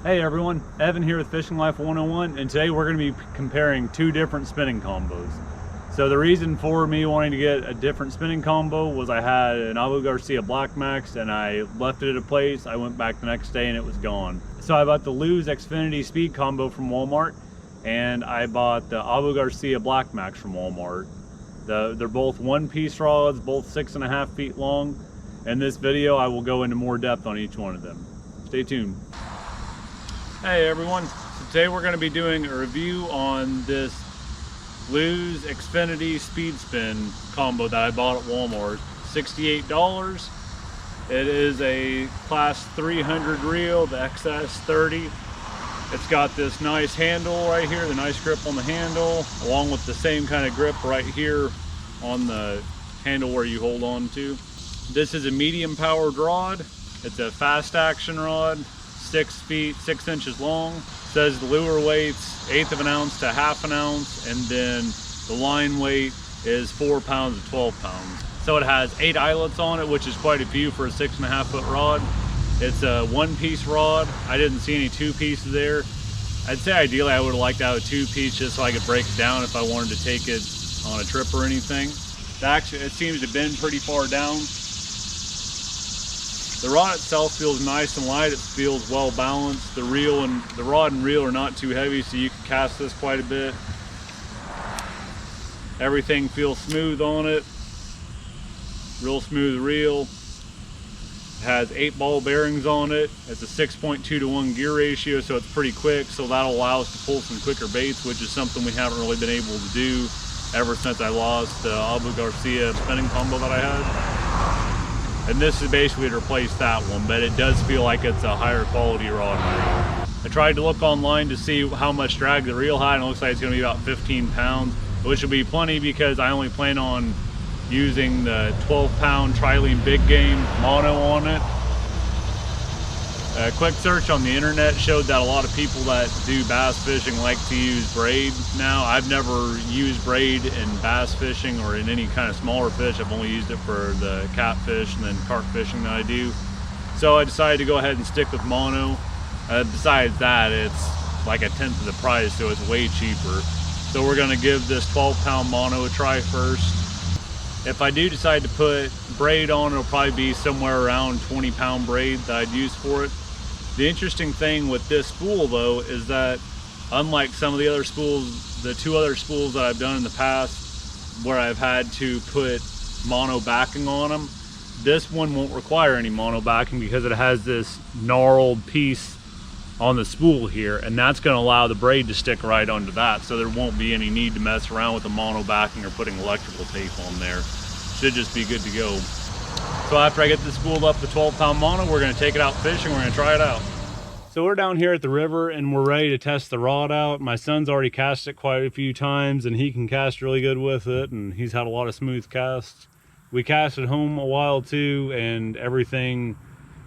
Hey everyone, Evan here with Fishing Life 101, and today we're going to be comparing two different spinning combos. So the reason for me wanting to get a different spinning combo was I had an Abu Garcia Black Max and I left it at a place. I went back the next day and it was gone. So I bought the Lews Xfinity speed combo from Walmart, and I bought the Abu Garcia Black Max from Walmart. They're both one-piece rods, both 6.5 feet long. In this video I will go into more depth on each one of them. Stay tuned. Hey everyone, so today we're going to be doing a review on this Lews Xfinity Speed Spin combo that I bought at Walmart. $68. It is a class 300 reel, the XS30. It's got this nice handle right here, the nice grip on the handle, along with the same kind of grip right here on the handle where you hold on to. This is a medium powered rod. It's a fast action rod. 6 feet 6 inches long. It says the lure weight's 1/8 of an ounce to 1/2 an ounce, and then the line weight is 4 pounds to 12 pounds. So it has 8 eyelets on it, which is quite a few for a 6.5 foot rod. It's a one-piece rod. I didn't see any two pieces there. I'd say ideally I would have liked to have a 2-piece just so I could break it down if I wanted to take it on a trip or anything. Actually, it seems to bend pretty far down. The rod itself feels nice and light. It feels well balanced. The rod and reel are not too heavy, so you can cast this quite a bit. Everything feels smooth on it. Real smooth reel. It has 8 ball bearings on it. It's a 6.2 to 1 gear ratio, so it's pretty quick. So that'll allow us to pull some quicker baits, which is something we haven't really been able to do ever since I lost the Abu Garcia spinning combo that I had. And this is basically to replace that one, but it does feel like it's a higher quality rod and reel. I tried to look online to see how much drag the reel had, and it looks like it's going to be about 15 pounds, which will be plenty because I only plan on using the 12-pound Trilene Big Game mono on it. A quick search on the internet showed that a lot of people that do bass fishing like to use braid now. I've never used braid in bass fishing or in any kind of smaller fish. I've only used it for the catfish and then carp fishing that I do. So I decided to go ahead and stick with mono. Besides that, it's like 1/10 of the price, so it's way cheaper. So we're gonna give this 12-pound mono a try first. If I do decide to put braid on, it'll probably be somewhere around 20-pound braid that I'd use for it. The interesting thing with this spool though is that unlike some of the other spools, the 2 other spools that I've done in the past where I've had to put mono backing on them, this one won't require any mono backing because it has this gnarled piece on the spool here, and that's going to allow the braid to stick right onto that, so there won't be any need to mess around with the mono backing or putting electrical tape on there. Should just be good to go. So after I get this spooled up the 12-pound mono, we're going to take it out fishing. We're going to try it out. So we're down here at the river and we're ready to test the rod out. My son's already cast it quite a few times and he can cast really good with it, and he's had a lot of smooth casts. We cast at home a while too, and everything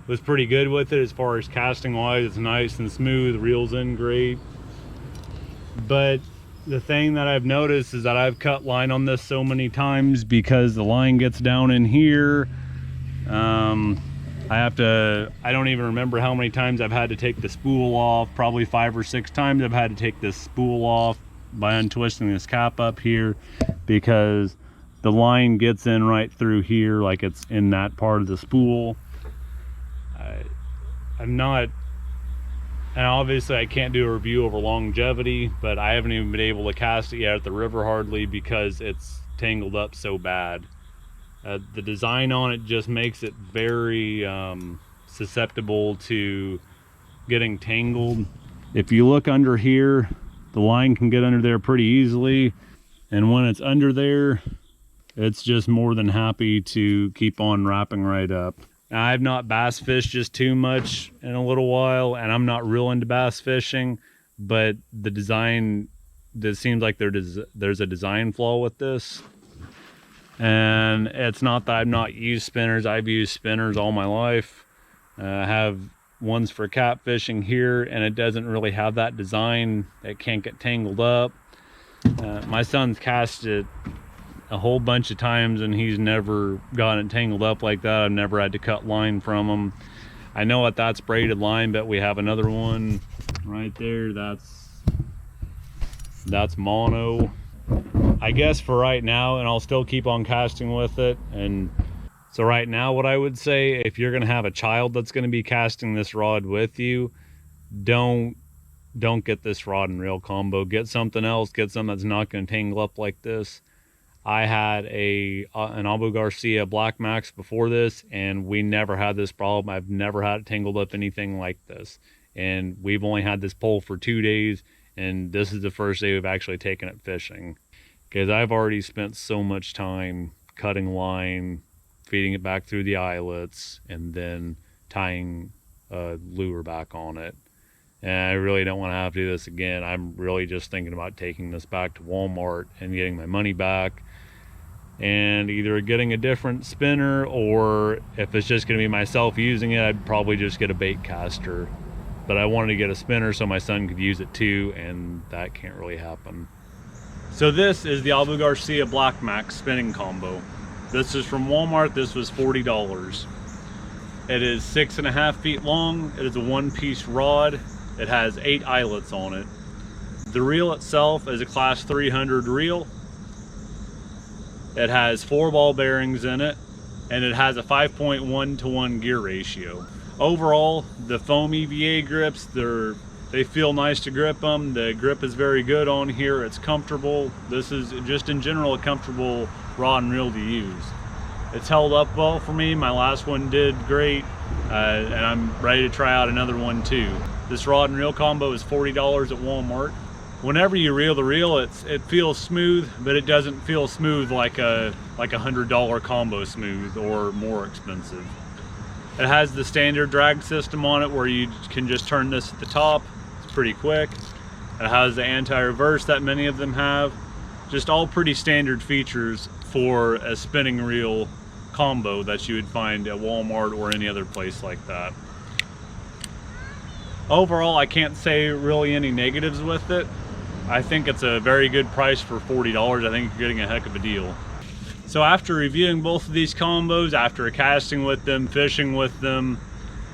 was pretty good with it as far as casting wise. It's nice and smooth, reels in great. But the thing that I've noticed is that I've cut line on this so many times because the line gets down in here. I don't even remember how many times I've had to take the spool off. Probably 5 or 6 times I've had to take this spool off by untwisting this cap up here because the line gets in right through here like it's in that part of the spool. I'm not, and obviously I can't do a review over longevity, but I haven't even been able to cast it yet at the river hardly because it's tangled up so bad. The design on it just makes it very susceptible to getting tangled. If you look under here, the line can get under there pretty easily, and when it's under there, it's just more than happy to keep on wrapping right up. Now, I've not bass fished just too much in a little while, and I'm not real into bass fishing, but the design, it seems like there's a design flaw with this. And it's not that I've not used spinners. I've used spinners all my life. I have ones for catfishing here, and it doesn't really have that design. It can't get tangled up. My son's cast it a whole bunch of times and he's never gotten it tangled up like that. I've never had to cut line from him. I know that's braided line, but we have another one right there. That's mono. I guess for right now, and I'll still keep on casting with it. And so right now, what I would say, if you're going to have a child that's going to be casting this rod with you, don't get this rod and reel combo. Get something else. Get something that's not going to tangle up like this. I had an Abu Garcia Black Max before this, and we never had this problem. I've never had it tangled up anything like this. And we've only had this pole for 2 days, and this is the first day we've actually taken it fishing. Because I've already spent so much time cutting line, feeding it back through the eyelets, and then tying a lure back on it. And I really don't want to have to do this again. I'm really just thinking about taking this back to Walmart and getting my money back, and either getting a different spinner, or if it's just going to be myself using it, I'd probably just get a bait caster. But I wanted to get a spinner so my son could use it too, and that can't really happen. So this is the Abu Garcia Black Max spinning combo. This is from Walmart. This was $40. It is 6.5 feet long. It is a one-piece rod. It has 8 eyelets on it. The reel itself is a class 300 reel. It has 4 ball bearings in it, and it has a 5.1-to-1 gear ratio. Overall, the foam EVA grips, they feel nice to grip them. The grip is very good on here. It's comfortable. This is just in general a comfortable rod and reel to use. It's held up well for me. My last one did great, and I'm ready to try out another one too. This rod and reel combo is $40 at Walmart. Whenever you reel the reel, it feels smooth, but it doesn't feel smooth like a $100 combo smooth or more expensive. It has the standard drag system on it where you can just turn this at the top. It's pretty quick. It has the anti-reverse that many of them have. Just all pretty standard features for a spinning reel combo that you would find at Walmart or any other place like that. Overall, I can't say really any negatives with it. I think it's a very good price for $40. I think you're getting a heck of a deal. So after reviewing both of these combos, after casting with them, fishing with them,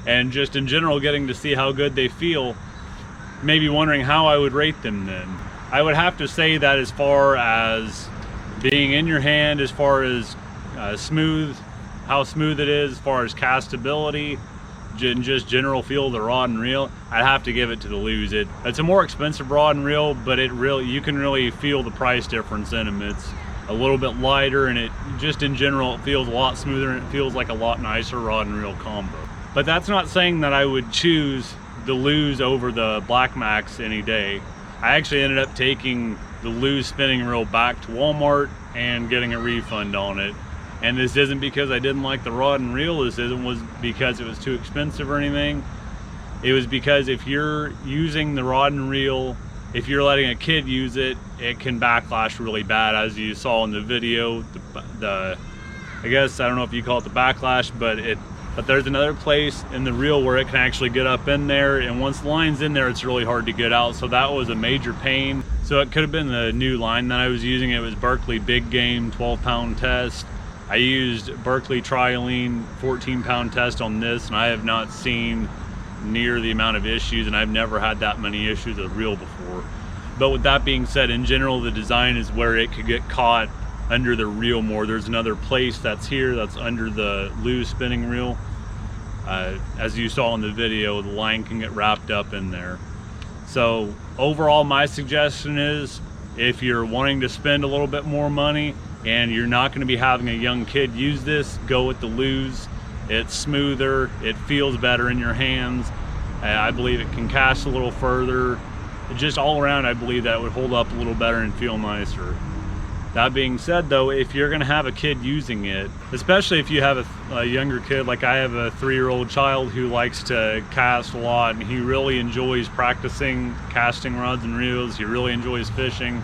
and just in general getting to see how good they feel, maybe wondering how I would rate them then. I would have to say that as far as being in your hand, as far as smooth, how smooth it is, as far as castability, just general feel of the rod and reel, I'd have to give it to the Lews. It's a more expensive rod and reel, but you can really feel the price difference in them. It's a little bit lighter, and it just in general, it feels a lot smoother, and it feels like a lot nicer rod and reel combo. But that's not saying that I would choose the Lews over the Black Max any day. I actually ended up taking the Lews spinning reel back to Walmart and getting a refund on it. And this isn't because I didn't like the rod and reel. This was because it was too expensive or anything. It was because if you're using the rod and reel, if you're letting a kid use it, it can backlash really bad, as you saw in the video. I guess, I don't know if you call it the backlash, but there's another place in the reel where it can actually get up in there, and once the line's in there, it's really hard to get out. So that was a major pain. So it could have been the new line that I was using. It was Berkeley Big Game 12-pound test. I used Berkeley Trialine 14-pound test on this, and I have not seen near the amount of issues, and I've never had that many issues with a reel before. But with that being said, in general, the design is where it could get caught under the reel more. There's another place that's here that's under the Lews spinning reel. As you saw in the video, the line can get wrapped up in there. So overall, my suggestion is, if you're wanting to spend a little bit more money and you're not going to be having a young kid use this, go with the Lews. It's smoother, it feels better in your hands. I believe it can cast a little further. Just all around, I believe that would hold up a little better and feel nicer. That being said though, if you're gonna have a kid using it, especially if you have a younger kid, like I have a 3-year-old child who likes to cast a lot, and he really enjoys practicing casting rods and reels, he really enjoys fishing.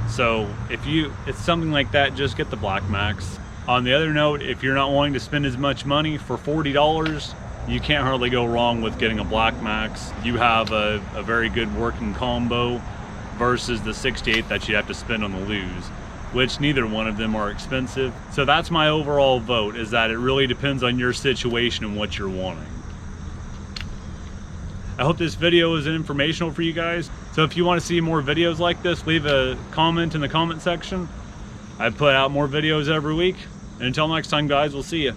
So if it's something like that, just get the Black Max. On the other note, if you're not wanting to spend as much money, for $40, you can't hardly go wrong with getting a Black Max. You have a very good working combo versus the 68 that you have to spend on the Lews, which neither one of them are expensive. So that's my overall vote, is that it really depends on your situation and what you're wanting. I hope this video was informational for you guys. So if you want to see more videos like this, leave a comment in the comment section. I put out more videos every week. And until next time, guys, we'll see you.